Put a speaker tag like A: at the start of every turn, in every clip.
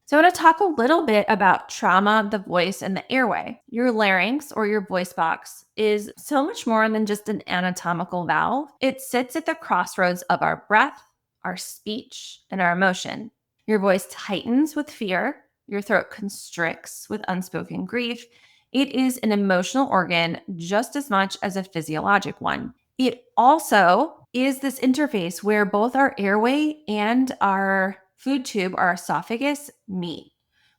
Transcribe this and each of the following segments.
A: So, I want to talk a little bit about trauma, the voice, and the airway. Your larynx or your voice box is so much more than just an anatomical valve. It sits at the crossroads of our breath, our speech, and our emotion. Your voice tightens with fear, your throat constricts with unspoken grief. It is an emotional organ just as much as a physiologic one. It also is this interface where both our airway and our food tube, our esophagus, meet.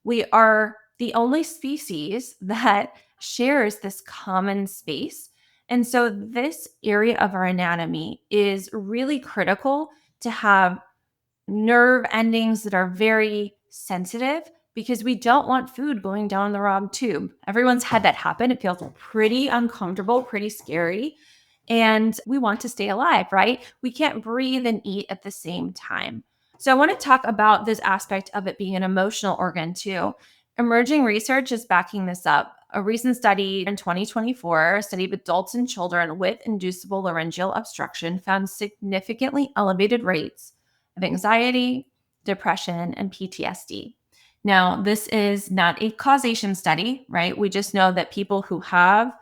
A: We are the only species that shares this common space. And so, this area of our anatomy is really critical to have nerve endings that are very sensitive because we don't want food going down the wrong tube. Everyone's had that happen. It feels pretty uncomfortable, pretty scary. And we want to stay alive, right? We can't breathe and eat at the same time. So, I want to talk about this aspect of it being an emotional organ too. Emerging research is backing this up. A recent study in 2024 studied adults and children with inducible laryngeal obstruction found significantly elevated rates of anxiety, depression, and PTSD. Now, this is not a causation study, right? We just know that people who have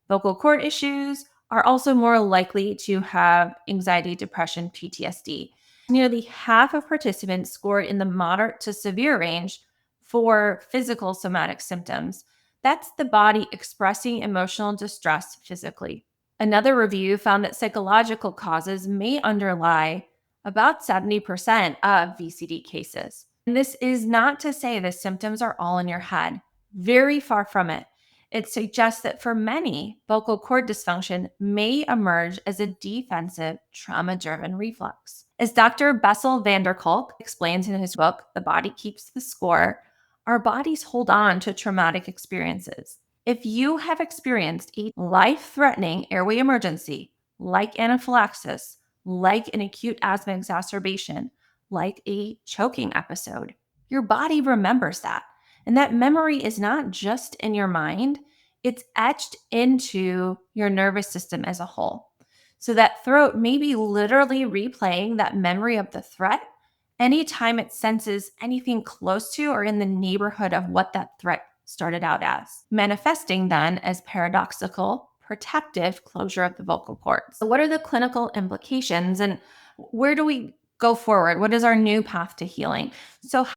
A: vocal cord issues are also more likely to have anxiety, depression, PTSD. Nearly half of participants scored in the moderate to severe range for physical somatic symptoms. That's the body expressing emotional distress physically. Another review found that psychological causes may underlie about 70% of VCD cases. And this is not to say the symptoms are all in your head. Very far from it. It suggests that for many, vocal cord dysfunction may emerge as a defensive, trauma driven reflex. As Dr. Bessel van der Kolk explains in his book, The Body Keeps the Score, our bodies hold on to traumatic experiences. If you have experienced a life threatening airway emergency, like anaphylaxis, like an acute asthma exacerbation, like a choking episode, your body remembers that. And that memory is not just in your mind, it's etched into your nervous system as a whole. So that throat may be literally replaying that memory of the threat anytime it senses anything close to or in the neighborhood of what that threat started out as, manifesting then as paradoxical protective closure of the vocal cords. So what are the clinical implications and where do we go forward? What is our new path to healing? So